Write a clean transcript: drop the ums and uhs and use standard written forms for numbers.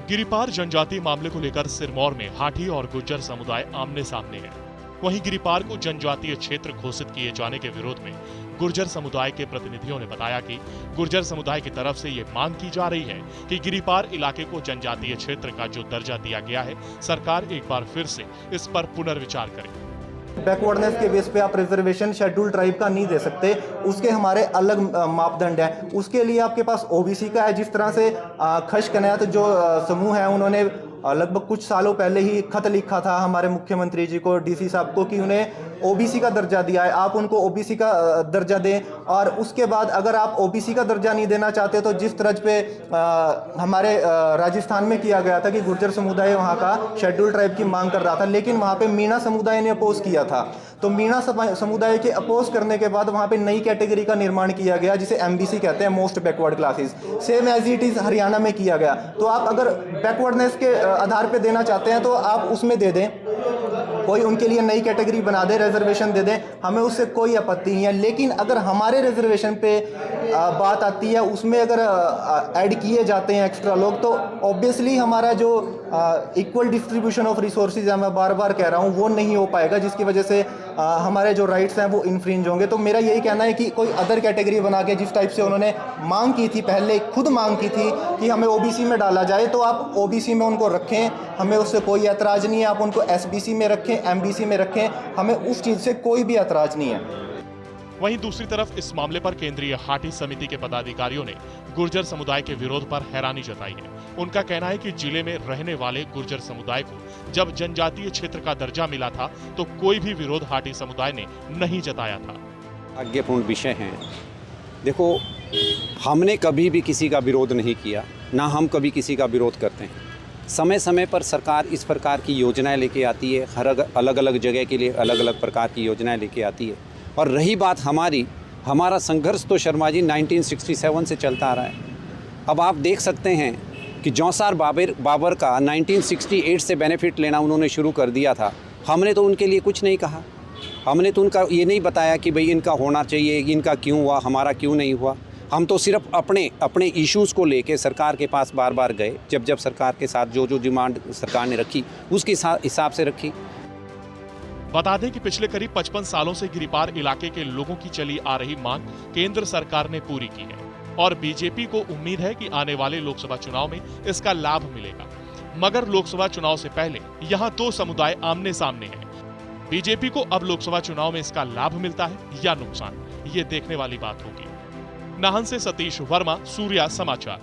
गिरिपार जनजातीय मामले को लेकर सिरमौर में हाटी और गुर्जर समुदाय आमने सामने है। वहीं गिरिपार को जनजातीय क्षेत्र घोषित किए जाने के विरोध में गुर्जर समुदाय के प्रतिनिधियों ने बताया कि गुर्जर समुदाय की तरफ से ये मांग की जा रही है कि गिरिपार इलाके को जनजातीय क्षेत्र का जो दर्जा दिया गया है, सरकार एक बार फिर से इस पर पुनर्विचार करे। बैकवर्डनेस के बेस पे आप रिजर्वेशन शेड्यूल ट्राइब का नहीं दे सकते, उसके हमारे अलग मापदंड है। उसके लिए आपके पास ओबीसी का है। जिस तरह से खश कनायत जो समूह है, उन्होंने लगभग कुछ सालों पहले ही खत लिखा था हमारे मुख्यमंत्री जी को, डीसी साहब को, कि उन्हें ओबीसी का दर्जा दिया है, आप उनको ओबीसी का दर्जा दें। और उसके बाद अगर आप ओबीसी का दर्जा नहीं देना चाहते तो जिस तरह पे हमारे राजस्थान में किया गया था कि गुर्जर समुदाय वहाँ का शेड्यूल ट्राइब की मांग कर रहा था, लेकिन वहाँ पे मीणा समुदाय ने अपोज किया था। तो मीणा समुदाय के अपोज करने के बाद वहाँ पे नई कैटेगरी का निर्माण किया गया, जिसे एमबीसी कहते हैं, most backward classes. Same as it is Haryana में किया गया। तो आप अगर बैकवर्डनेस के आधार पे देना चाहते हैं तो आप उसमें दे दें, कोई उनके लिए नई कैटेगरी बना दे, रिजर्वेशन दे दें, हमें उससे कोई आपत्ति नहीं है। लेकिन अगर हमारे रिजर्वेशन पे बात आती है, उसमें अगर ऐड किए जाते हैं एक्स्ट्रा लोग, तो ऑब्वियसली हमारा जो इक्वल डिस्ट्रीब्यूशन ऑफ रिसोर्सेज है, मैं बार बार कह रहा हूँ, वो नहीं हो पाएगा, जिसकी वजह से हमारे जो राइट्स हैं वो इन्फ्रिंज होंगे। तो मेरा यही कहना है कि कोई अदर कैटेगरी बना के, जिस टाइप से उन्होंने मांग की थी, पहले खुद मांग की थी कि हमें ओबीसी में डाला जाए, तो आप ओबीसी में उनको रखें, हमें उससे कोई ऐतराज़ नहीं है। आप उनको एसबीसी में रखें, एमबीसी में रखें, हमें उस चीज़ से कोई भी ऐतराज़ नहीं है। वहीं दूसरी तरफ इस मामले पर केंद्रीय हाटी समिति के पदाधिकारियों ने गुर्जर समुदाय के विरोध पर हैरानी जताई है। उनका कहना है कि जिले में रहने वाले गुर्जर समुदाय को जब जनजातीय क्षेत्र का दर्जा मिला था तो कोई भी विरोध हाटी समुदाय ने नहीं जताया था। आज्ञापूर्ण विषय है। देखो, हमने कभी भी किसी का विरोध नहीं किया, ना हम कभी किसी का विरोध करते हैं। समय समय पर सरकार इस प्रकार की योजनाएं लेके आती है, हर अलग अलग जगह के लिए अलग अलग प्रकार की योजनाएं लेके आती है। और रही बात हमारा संघर्ष तो शर्मा जी 1967 से चलता आ रहा है। अब आप देख सकते हैं कि जौसार बाबर का 1968 से बेनिफिट लेना उन्होंने शुरू कर दिया था। हमने तो उनके लिए कुछ नहीं कहा, हमने तो उनका ये नहीं बताया कि भाई इनका होना चाहिए, इनका क्यों हुआ, हमारा क्यों नहीं हुआ। हम तो सिर्फ अपने इश्यूज़ को लेके सरकार के पास बार बार गए, जब सरकार के साथ जो डिमांड सरकार ने रखी उसके हिसाब से रखी। बता दें कि पिछले करीब 55 सालों से गिरिपार इलाके के लोगों की चली आ रही मांग केंद्र सरकार ने पूरी की है और बीजेपी को उम्मीद है कि आने वाले लोकसभा चुनाव में इसका लाभ मिलेगा। मगर लोकसभा चुनाव से पहले यहाँ दो समुदाय आमने सामने हैं। बीजेपी को अब लोकसभा चुनाव में इसका लाभ मिलता है या नुकसान, ये देखने वाली बात होगी। नाहन से सतीश वर्मा, सूर्या समाचार।